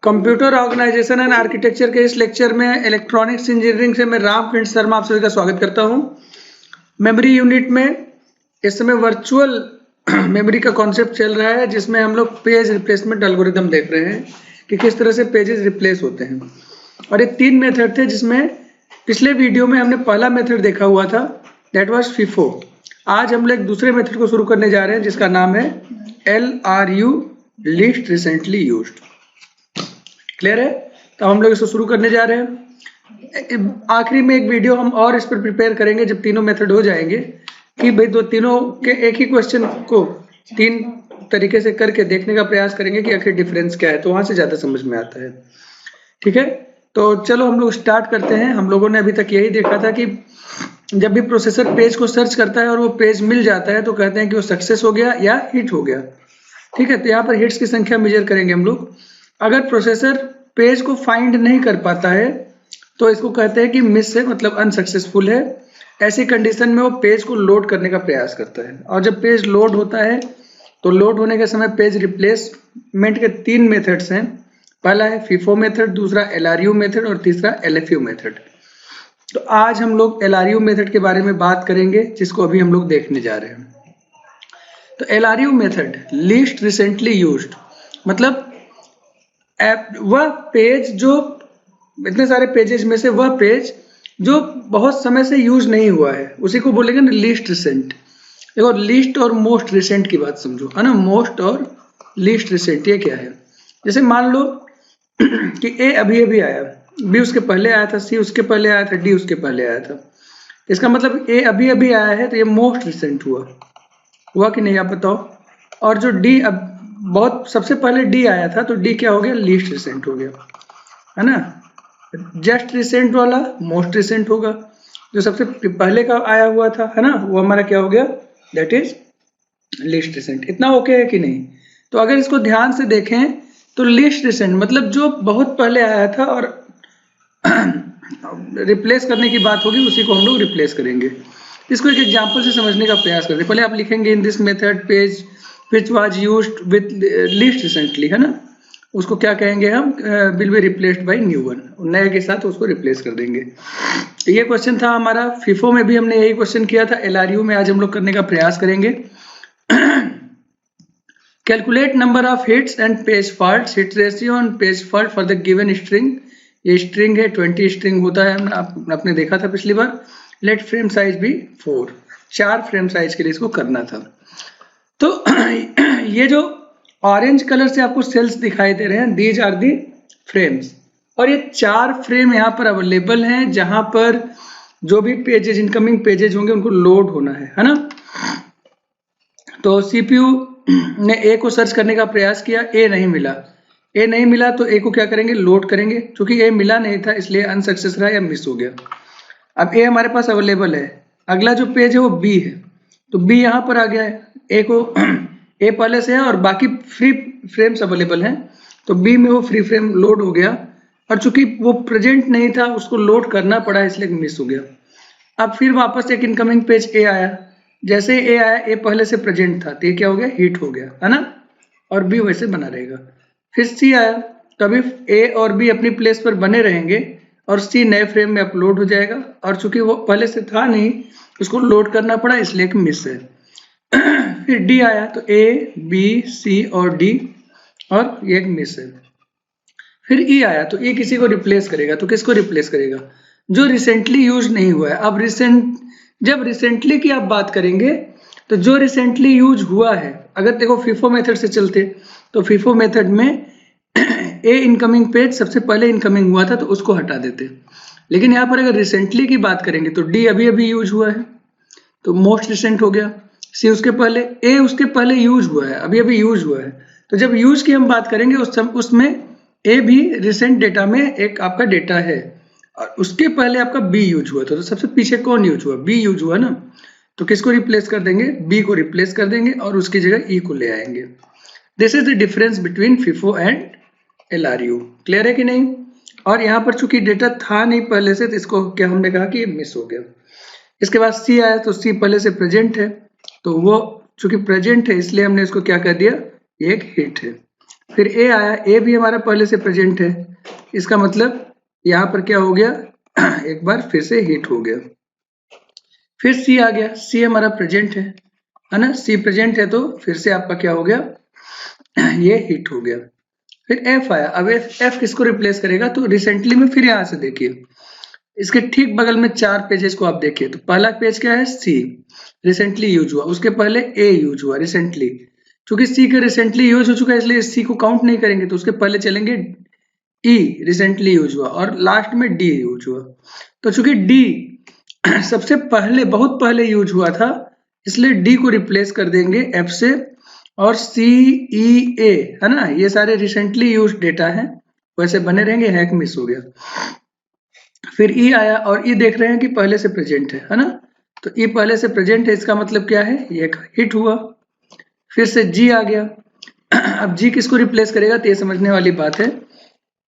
Computer organisation and architecture के इस lecture में इलेक्ट्रॉनिक्स इंजीनियरिंग से मैं रामकृष्ण शर्मा आप सभी का स्वागत करता हूं। मेमोरी यूनिट में इस समय वर्चुअल मेमोरी का कॉन्सेप्ट चल रहा है, जिसमें हम लोग पेज रिप्लेसमेंट एल्गोरिदम देख रहे हैं कि किस तरह से पेजेस रिप्लेस होते हैं। और ये 3 मेथड थे, जिसमें पिछले वीडियो में हमने पहला मेथड देखा हुआ था, दैट वाज FIFO। आज हम लोग दूसरे मेथड को शुरू करने जा रहे हैं, जिसका नाम है LRU, least recently used. Clear है? तो हम लोग इसको शुरू करने जा रहे हैं। आखिरी में एक वीडियो हम और इस पर प्रिपेयर करेंगे जब तीनों मेथड हो जाएंगे, कि भाई तीनों के एक ही क्वेश्चन को 3 तरीके से करके देखने का प्रयास करेंगे कि आखिर डिफरेंस क्या है, तो वहां से ज्यादा समझ में आता है। ठीक है, तो चलो हम लोग स्टार्ट करते हैं। हम लोगों ने अभी तक यही देखा था कि जब भी प्रोसेसर पेज को सर्च करता है और वो पेज मिल जाता है, तो कहते हैं कि वो सक्सेस हो गया या हिट हो गया। ठीक है, तो यहाँ पर हिट्स की संख्या मेजर करेंगे हम लोग। अगर प्रोसेसर पेज को फाइंड नहीं कर पाता है तो इसको कहते हैं कि मिस है, मतलब अनसक्सेसफुल है। ऐसी कंडीशन में वो पेज को लोड करने का प्रयास करता है, और जब पेज लोड होता है तो लोड होने के समय पेज रिप्लेसमेंट के 3 मेथड्स हैं। पहला है FIFO मेथड, दूसरा LRU मेथड और तीसरा LFU मेथड। तो आज हम लोग LRU मेथड के बारे में बात करेंगे, जिसको अभी हम लोग देखने जा रहे हैं। तो LRU method, least recently used, मतलब वह पेज जो इतने सारे पेजेस में से वह पेज जो बहुत समय से यूज नहीं हुआ है, उसी को बोलेंगे ना लीस्ट रिसेंट। देखो, लीस्ट और मोस्ट रिसेंट की बात समझो, है ना। मोस्ट और लीस्ट रिसेंट ये क्या है? जैसे मान लो कि A अभी अभी आया, B उसके पहले आया था, C उसके पहले आया था, D उसके पहले आया था। इसका मतलब A अभी अभी आया है, तो ये मोस्ट रिसेंट हुआ कि नहीं, आप बताओ। और जो D अब बहुत सबसे पहले D आया था, तो D क्या हो गया? लीस्ट रिसेंट हो गया, है ना। जस्ट रिसेंट वाला मोस्ट रिसेंट होगा, जो सबसे पहले का आया हुआ था, है ना, वो हमारा क्या हो गया? That is least recent. इतना ओके है कि नहीं? तो अगर इसको ध्यान से देखें तो लीस्ट रिसेंट मतलब जो बहुत पहले आया था और रिप्लेस करने की बात होगी, उसी को हम लोग रिप्लेस करेंगे। इसको एक एग्जांपल से समझने का प्रयास करते हैं। पहले आप लिखेंगे in this method page which was used with least recently, है ना, उसको क्या कहेंगे हम? will be replaced by new one, नए के साथ उसको रिप्लेस कर देंगे। ये क्वेश्चन था हमारा। FIFO में भी हमने यही क्वेश्चन किया था। LRU में आज हम लोग करने का प्रयास करेंगे। Calculate number of hits and page faults, hit ratio and page fault for the given string. ये स्ट्रिंग है, 20 स्ट्रिंग होता है, आपने देखा था पिछली बार। लेट फ्रेम साइज भी 4 फ्रेम साइज के लिए इसको करना था। तो ये जो ऑरेंज कलर से आपको सेल्स दिखाई दे रहे हैं, दीज आर दी फ्रेम्स, और ये 4 फ्रेम यहाँ पर अवेलेबल हैं, जहां पर जो भी पेजेज, इनकमिंग पेजेज होंगे, उनको लोड होना है ना। तो CPU ने A को सर्च करने का प्रयास किया, A नहीं मिला, तो A को क्या करेंगे? लोड करेंगे। क्योंकि A मिला नहीं था, इसलिए अनसक्सेस रहा या मिस हो गया। अब A हमारे पास अवेलेबल है। अगला जो पेज है वो B है, तो B यहाँ पर आ गया है। A को A पहले से है और बाकी फ्री फ्रेम्स अवेलेबल हैं, तो B में वो फ्री फ्रेम लोड हो गया, और चूंकि वो प्रेजेंट नहीं था, उसको लोड करना पड़ा, इसलिए मिस हो गया। अब फिर वापस एक इनकमिंग पेज A आया। जैसे A आया, A पहले से प्रेजेंट था, तो ये क्या हो गया? हिट हो गया, है ना, और B वैसे बना रहेगा। फिर C आया, तो अभी A और B अपनी प्लेस पर बने रहेंगे और C नए फ्रेम में अपलोड हो जाएगा, और चूंकि वो पहले से था नहीं, उसको लोड करना पड़ा, इसलिए एक मिस है। फिर D आया, तो A, B, C और D, और ये एक मिस है। फिर E आया, तो E किसी को रिप्लेस करेगा, तो किसको रिप्लेस करेगा? जो रिसेंटली यूज नहीं हुआ है। अब जब रिसेंटली की आप बात करेंगे, तो जो रिसेंटली यूज हुआ है, अगर देखो FIFO मेथड से चलते, तो FIFO मेथड में A इनकमिंग पेज सबसे पहले इनकमिंग हुआ था, तो उसको हटा देते। लेकिन यहाँ पर अगर रिसेंटली की बात करेंगे, तो D अभी अभी यूज हुआ है, तो मोस्ट रिसेंट हो गया। C उसके पहले, A उसके पहले यूज हुआ है, अभी अभी यूज हुआ है। तो जब यूज की हम बात करेंगे, उसमें A भी रिसेंट डेटा में एक आपका डेटा है, और उसके पहले आपका B यूज हुआ था, तो सबसे पीछे कौन यूज हुआ? B यूज हुआ ना, तो किसको रिप्लेस कर देंगे? B को रिप्लेस कर देंगे, और उसकी जगह E को ले आएंगे। This is the difference between FIFO and LRU। Clear है कि नहीं? और यहाँ पर चूंकि डेटा था नहीं पहले से, तो इसको क्या हमने कहा कि मिस हो गया। इसके बाद C आया, तो C पहले से प्रेजेंट है, तो वो चूंकि प्रेजेंट है, इसलिए हमने इसको क्या कर दिया? ये एक हिट है। फिर ए आया, ए भी हमारा पहले से प्रेजेंट है, इसका मतलब यहाँ पर क्या हो गया, एक बार फिर से हिट हो गया। फिर सी आ गया, सी हमारा प्रेजेंट है ना, सी प्रेजेंट है तो फिर से आपका क्या हो गया, ये हिट हो गया। फिर एफ आया, अब एफ किसको रिप्लेस करेगा, तो रिसेंटली में फिर यहाँ से देखिए इसके ठीक बगल में 4 पेजेस को आप देखिए, तो पहला पेज क्या है, सी रिसेंटली यूज हुआ, उसके पहले ए यूज हुआ रिसेंटली, क्योंकि सी का रिसेंटली यूज हो चुका है इसलिए सी को काउंट नहीं करेंगे, तो उसके पहले चलेंगे ई रिसेंटली यूज हुआ, और लास्ट में डी यूज हुआ। तो चूंकि डी सबसे पहले बहुत पहले यूज हुआ था, इसलिए डी को रिप्लेस कर देंगे एफ से, और सी ई ए है ना, ये सारे रिसेंटली यूज डेटा हैं, वैसे बने रहेंगे, हैक मिस हो गया। फिर ई आया, और ई देख रहे हैं कि पहले से प्रेजेंट है ना, तो ई पहले से प्रेजेंट है, इसका मतलब क्या है, ये हिट हुआ। फिर से जी आ गया, अब जी किसको रिप्लेस करेगा, तो ये समझने वाली बात है,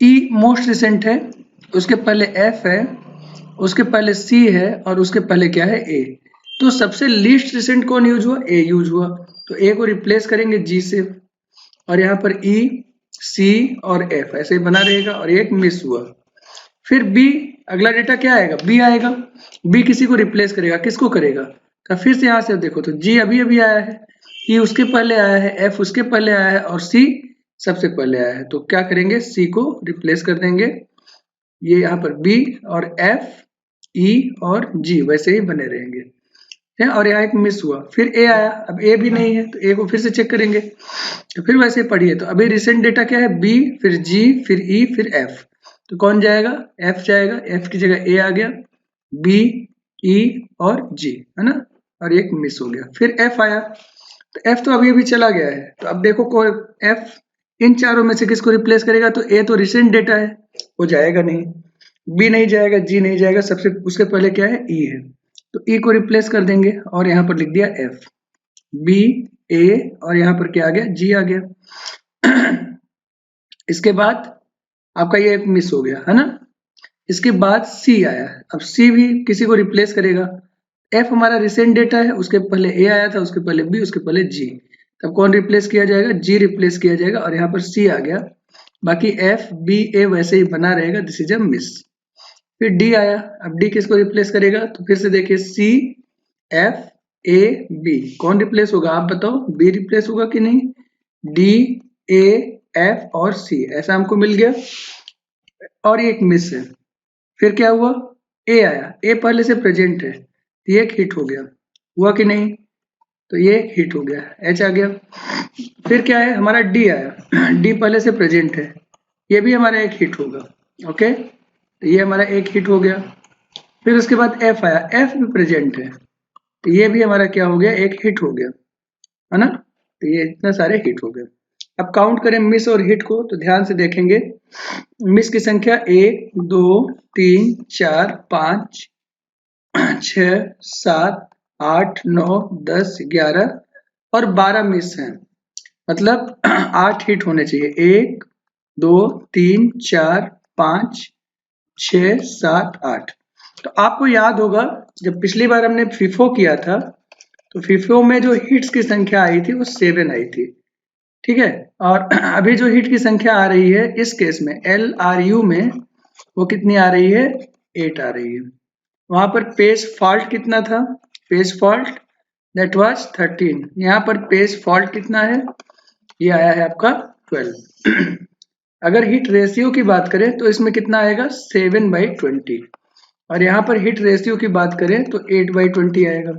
ई मोस्ट रिसेंट है, उसके पहले एफ है, उसके पहले सी है, और उसके पहले क्या है, ए। तो सबसे लीस्ट रिसेंट कौन यूज हुआ, ए यूज हुआ, तो ए को रिप्लेस करेंगे जी से, और यहाँ पर ई सी और एफ ऐसे ही बना रहेगा, और एक मिस हुआ। फिर बी, अगला डेटा क्या आएगा, बी आएगा, बी किसी को रिप्लेस करेगा, किसको करेगा, तो फिर से यहाँ से देखो तो जी अभी अभी आया है, ई उसके पहले आया है, एफ उसके पहले आया है, और सी सबसे पहले आया है, तो क्या करेंगे, सी को रिप्लेस कर देंगे, ये यहाँ पर बी और एफ ई और जी वैसे ही बने रहेंगे है, और यहाँ एक मिस हुआ। फिर ए आया, अब ए भी नहीं है तो ए को फिर से चेक करेंगे, तो फिर वैसे पढ़िए, तो अभी रिसेंट डेटा क्या है, बी फिर जी फिर ई फिर एफ, तो कौन जाएगा, एफ जाएगा, एफ की जगह ए आ गया, बी ई और जी है ना, और एक मिस हो गया। फिर एफ आया, तो एफ तो अभी अभी चला गया है, तो अब देखो कोई एफ इन चारों में से किसको रिप्लेस करेगा, तो ए तो रिसेंट डेटा है, वो जाएगा नहीं, बी नहीं जाएगा, जी नहीं जाएगा, सबसे उसके पहले क्या है, ई है, तो ई को रिप्लेस कर देंगे, और यहाँ पर लिख दिया एफ, बी ए, और यहाँ पर क्या आ गया, जी आ गया। इसके बाद आपका ये एक मिस हो गया है ना, इसके बाद सी आया, अब सी भी किसी को रिप्लेस करेगा, एफ हमारा रिसेंट डेटा है, उसके पहले ए आया था, उसके पहले बी, उसके पहले जी, तब कौन रिप्लेस किया जाएगा, जी रिप्लेस किया जाएगा, और यहाँ पर सी आ गया, बाकी एफ बी ए वैसे ही बना रहेगा, दिस इज अ मिस। फिर डी आया, अब डी किसको रिप्लेस करेगा, तो फिर से देखिए सी एफ ए बी, कौन रिप्लेस होगा आप बताओ, बी रिप्लेस होगा कि नहीं, डी ए एफ और सी ऐसा हमको मिल गया, और एक मिस है। फिर क्या हुआ, ए आया, ए पहले से प्रेजेंट है, तो ये एक हिट हो गया, हुआ कि नहीं, तो ये हिट हो गया, एच आ गया। फिर क्या है, हमारा डी आया, डी पहले से प्रेजेंट है, ये भी हमारा एक हिट होगा, ओके, तो ये हमारा एक हिट हो गया। फिर उसके बाद एफ आया, एफ भी प्रेजेंट है, तो ये भी हमारा क्या हो गया, एक हिट हो गया है ना, तो ये इतने सारे हिट हो गए। अब काउंट करें मिस और हिट को, तो ध्यान से देखेंगे, मिस की संख्या 1 2 3 4 5 6 7 8 9 10 11 और 12 मिस हैं, मतलब 8 हिट होने चाहिए, 1 2 3 4 5 6 7 8। तो आपको याद होगा जब पिछली बार हमने फीफो किया था, तो फीफो में जो हिट्स की संख्या आई थी वो 7 आई थी, ठीक है, और अभी जो हिट की संख्या आ रही है इस केस में LRU में वो कितनी आ रही है, 8 आ रही है। वहां पर पेज फॉल्ट कितना था, पेज फॉल्ट दैट वाज 13, यहाँ पर पेज फॉल्ट कितना है, ये आया है आपका 12। अगर हिट रेशियो की बात करें तो इसमें कितना आएगा, 7/20, और यहाँ पर हिट रेशियो की बात करें तो 8/20 आएगा।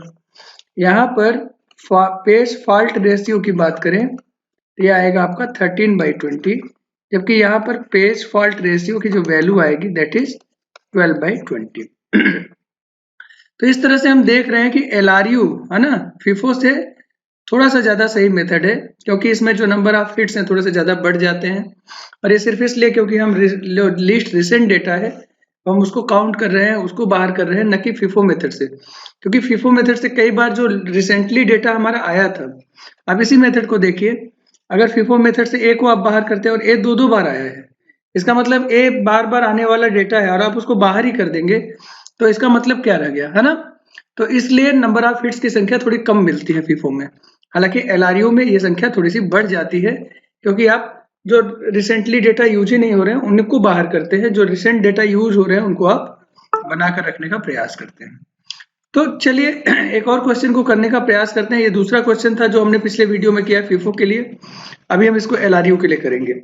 यहाँ पर पेज फॉल्ट रेशियो की बात करें तो ये आएगा आपका 13/20, जबकि यहाँ पर पेज फॉल्ट रेशियो की जो वैल्यू आएगी दैट इज 12/20। तो इस तरह से हम देख रहे हैं कि LRU है ना, फिफो से थोड़ा सा ज्यादा सही मेथड है, क्योंकि इसमें जो नंबर ऑफ हिट्स हैं थोड़े से ज्यादा बढ़ जाते हैं, और ये सिर्फ इसलिए क्योंकि हम लिस्ट रिसेंट डेटा है तो हम उसको काउंट कर रहे हैं, उसको बाहर कर रहे हैं, न कि फिफो मेथड से, क्योंकि फिफो मेथड से कई बार जो रिसेंटली डेटा हमारा आया था, अब इसी मेथड को देखिए, अगर फिफो मेथड से ए को आप बाहर करते हैं और ए 2 बार आया है, इसका मतलब ए बार बार आने वाला डेटा है और आप उसको बाहर ही कर देंगे, तो इसका मतलब क्या रह गया है ना, तो इसलिए नंबर ऑफ हिट्स की संख्या थोड़ी कम मिलती है फिफो में। हालांकि LRU में ये संख्या थोड़ी सी बढ़ जाती है, क्योंकि आप जो रिसेंटली डेटा यूज ही नहीं हो रहे हैं उनको बाहर करते हैं, जो रिसेंट डेटा यूज हो रहे हैं उनको आप बनाकर रखने का प्रयास करते हैं। तो चलिए एक और क्वेश्चन को करने का प्रयास करते हैं। ये दूसरा क्वेश्चन था जो हमने पिछले वीडियो में किया फीफो के लिए, अभी हम इसको एलआरयू के लिए करेंगे।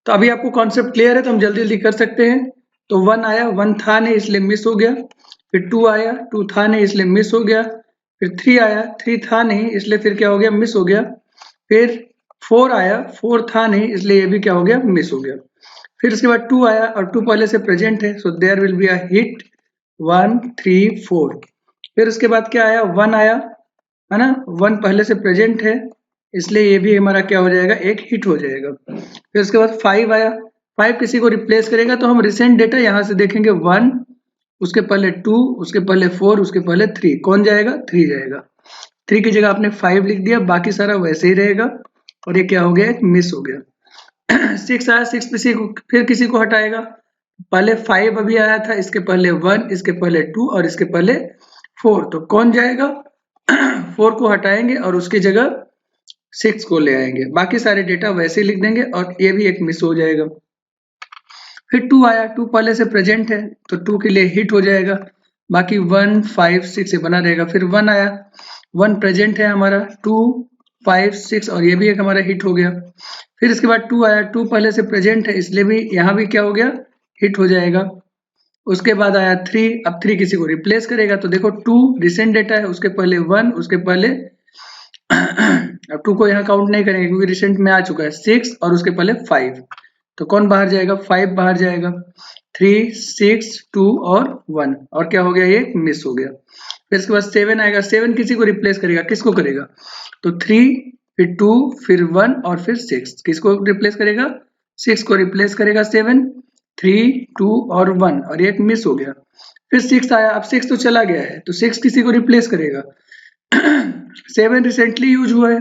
तो अभी आपको कॉन्सेप्ट क्लियर है तो हम जल्दी जल्दी कर सकते हैं। तो 1 आया, 1 था नहीं इसलिए मिस हो गया। फिर 2 आया, 2 था नहीं इसलिए मिस हो गया। फिर 3 आया, 3 था नहीं इसलिए फिर क्या हो गया, मिस हो गया। फिर 4 आया, 4 था नहीं इसलिए ये भी क्या हो गया, मिस हो गया। फिर उसके बाद 2 आया और 2 पहले से प्रेजेंट है, so there will be a hit 1 3 4। फिर उसके बाद क्या आया, 1 आया, है ना, 1 पहले से प्रेजेंट है इसलिए ये भी हमारा क्या हो जाएगा, एक हिट हो जाएगा। फिर उसके बाद 5 आया, 5 किसी को रिप्लेस करेगा तो हम रिसेंट डेटा यहाँ से देखेंगे 1, उसके पहले 2, उसके पहले 4, उसके पहले 3, कौन जाएगा, 3 जाएगा। 3 की जगह आपने 5 लिख दिया, बाकी सारा वैसे ही रहेगा और ये क्या हो गया, एक मिस हो गया। 6 आया, 6 फिर किसी को हटाएगा, पहले 5 अभी आया था, इसके पहले 1, इसके पहले 2 और इसके पहले 4, तो कौन जाएगा, 4 को हटाएंगे और उसकी जगह 6 को ले आएंगे, बाकी सारे डेटा वैसे ही लिख देंगे और ये भी एक मिस हो जाएगा। फिर 2 आया, 2 पहले से प्रेजेंट है तो 2 के लिए हिट हो जाएगा, बाकी 1 5 6 से बना रहेगा। फिर 1 आया, 1 प्रेजेंट है हमारा, 2 5 6 और ये भी एक हमारा हिट हो गया। फिर इसके बाद 2 आया, 2 पहले से प्रेजेंट है इसलिए भी यहाँ भी क्या हो गया, हिट हो जाएगा। उसके बाद आया 3, अब 3 किसी को रिप्लेस करेगा तो देखो 2 रिसेंट डेटा है, उसके पहले 1, उसके पहले अब 2 को यहाँ काउंट नहीं करेंगे क्योंकि रिसेंट में आ चुका है, 6 और उसके पहले 5, तो कौन बाहर जाएगा, 5 बाहर जाएगा। 3 6 2 और 1 और क्या हो गया, ये मिस हो गया। फिर इसके बाद 7 आएगा, 7 किसी को रिप्लेस करेगा, किसको करेगा, तो 3 फिर 2 फिर 1 और फिर 6, किसको रिप्लेस करेगा, 6 को रिप्लेस करेगा 7, 3 2 और 1 और एक मिस हो गया। फिर 6 आया, अब 6 तो चला गया है तो 6 किसी को रिप्लेस करेगा। 7 रिसेंटली यूज हुआ है,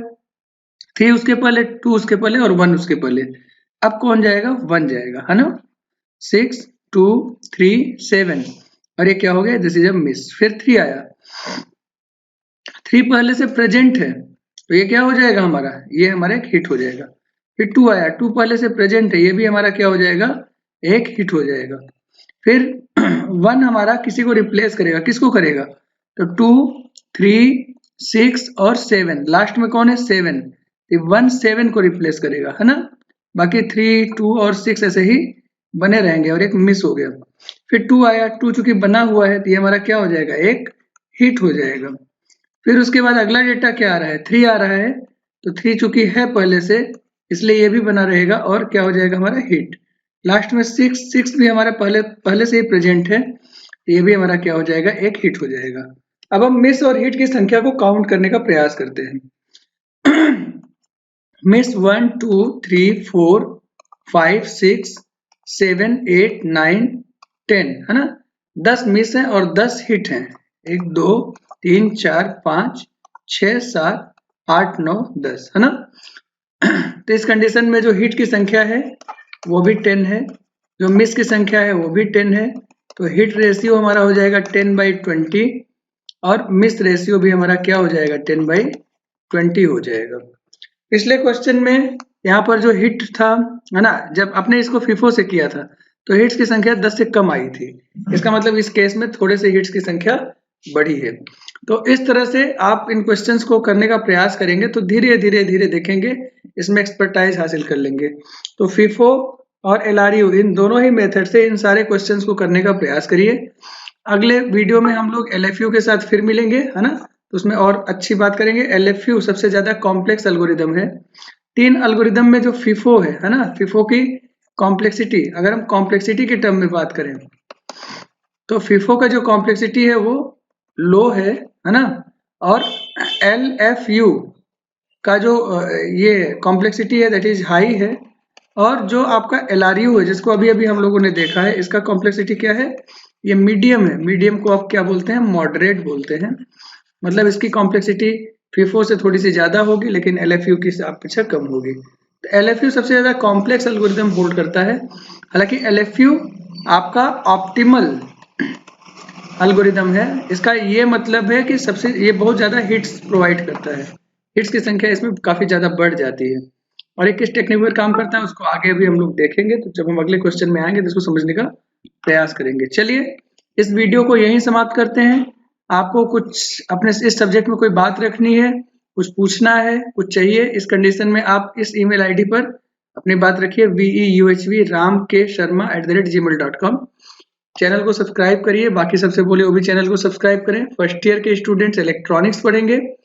3 उसके पहले, 2 उसके पहले और 1 उसके पहले, अब कौन जाएगा, 1 जाएगा, है ना। 6 2 3 7 और ये क्या हो गया, दिस इज अ मिस। फिर 3 आया, 3 पहले से प्रेजेंट है तो ये क्या हो जाएगा हमारा, ये हमारा एक हिट हो जाएगा। फिर 2 आया, 2 पहले से प्रेजेंट है, ये भी हमारा क्या हो जाएगा, एक हिट हो जाएगा। फिर 1 हमारा किसी को रिप्लेस करेगा, किसको करेगा, तो 2 3 6 और 7, लास्ट में कौन है, 7, 1 7 को रिप्लेस करेगा, है ना, बाकी 3 2 और 6 ऐसे ही बने रहेंगे और एक मिस हो गया। फिर 2 आया, 2 चूंकि बना हुआ है तो ये हमारा क्या हो जाएगा, एक हिट हो जाएगा। फिर उसके बाद अगला डेटा क्या आ रहा है, 3 आ रहा है, तो 3 चूंकि है पहले से इसलिए ये भी बना रहेगा और क्या हो जाएगा हमारा, हिट। लास्ट में 6 भी हमारा पहले से ही प्रेजेंट है, ये भी हमारा क्या हो जाएगा, एक हिट हो जाएगा। अब हम मिस और हिट की संख्या को काउंट करने का प्रयास करते हैं। मिस 1 2 3 4 5 6 7 8 9 10, है ना, 10 मिस है और 10 हिट हैं, 1 2 3 4 5 6 7 8 9 10, है ना। तो इस कंडीशन में जो हिट की संख्या है वो भी 10 है, जो मिस की संख्या है वो भी 10 है, तो हिट रेशियो हमारा हो जाएगा 10/20 और मिस रेशियो भी हमारा क्या हो जाएगा, 10/20 हो जाएगा। पिछले क्वेश्चन में यहाँ पर जो हिट था, है ना, जब आपने इसको फीफो से किया था तो हिट्स की संख्या 10 से कम आई थी, इसका मतलब इस केस में थोड़े से हिट्स की संख्या बढ़ी है। तो इस तरह से आप इन क्वेश्चंस को करने का प्रयास करेंगे तो धीरे धीरे धीरे देखेंगे इसमें एक्सपर्टाइज हासिल कर लेंगे। तो फीफो और एलआरयू इन दोनों ही मेथड से इन सारे क्वेश्चंस को करने का प्रयास करिए। अगले वीडियो में हम लोग एलएफयू के साथ फिर मिलेंगे, है ना, तो उसमें और अच्छी बात करेंगे। एलएफयू सबसे ज्यादा कॉम्प्लेक्स एल्गोरिदम है, 3 एल्गोरिदम में जो फीफो है ना, फीफो की कॉम्प्लेक्सिटी, अगर हम कॉम्प्लेक्सिटी के टर्म में बात करें तो फीफो का जो कॉम्प्लेक्सिटी है वो लो है ना, और एलएफयू का जो ये कॉम्प्लेक्सिटी है दैट इज हाई है, और जो आपका एलआरयू है जिसको अभी अभी हम लोगों ने देखा है इसका कॉम्प्लेक्सिटी क्या है, ये मीडियम है। मीडियम को आप क्या बोलते हैं, मॉडरेट बोलते हैं, मतलब इसकी कॉम्प्लेक्सिटी फीफो से थोड़ी सी ज्यादा होगी लेकिन एलएफयू की अपेक्षा कम होगी। तो एलएफयू सबसे ज्यादा कॉम्प्लेक्स एल्गोरिदम होल्ड करता है, हालांकि एलएफयू आपका ऑप्टिमल एल्गोरिदम है। इसका ये मतलब है कि सबसे ये बहुत ज्यादा हिट्स प्रोवाइड करता है, हिट्स की संख्या इसमें काफी ज्यादा बढ़ जाती है और ये किस टेक्निक पर काम करता है उसको आगे भी हम लोग देखेंगे। तो जब हम अगले क्वेश्चन में आएंगे तो इसको समझने का प्रयास करेंगे। चलिए इस वीडियो को यहीं समाप्त करते हैं। आपको कुछ अपने इस सब्जेक्ट में कोई बात रखनी है, कुछ पूछना है, कुछ चाहिए, इस कंडीशन में आप इस ईमेल आईडी पर अपनी बात रखिए veuhv.ramksharma@gmail.com। चैनल को सब्सक्राइब करिए, बाकी सबसे बोले वो भी चैनल को सब्सक्राइब करें। फर्स्ट ईयर के स्टूडेंट्स इलेक्ट्रॉनिक्स पढ़ेंगे,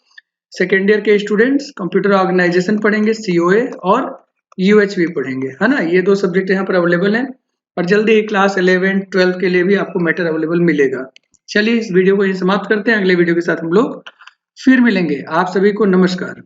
सेकेंड ईयर के स्टूडेंट्स कंप्यूटर ऑर्गेनाइजेशन पढ़ेंगे, COA और UHV पढ़ेंगे, है ना। ये 2 सब्जेक्ट यहाँ पर अवेलेबल हैं और जल्दी ही क्लास 11, 12 के लिए भी आपको मैटर अवेलेबल मिलेगा। चलिए इस वीडियो को यहीं समाप्त करते हैं, अगले वीडियो के साथ हम लोग फिर मिलेंगे। आप सभी को नमस्कार।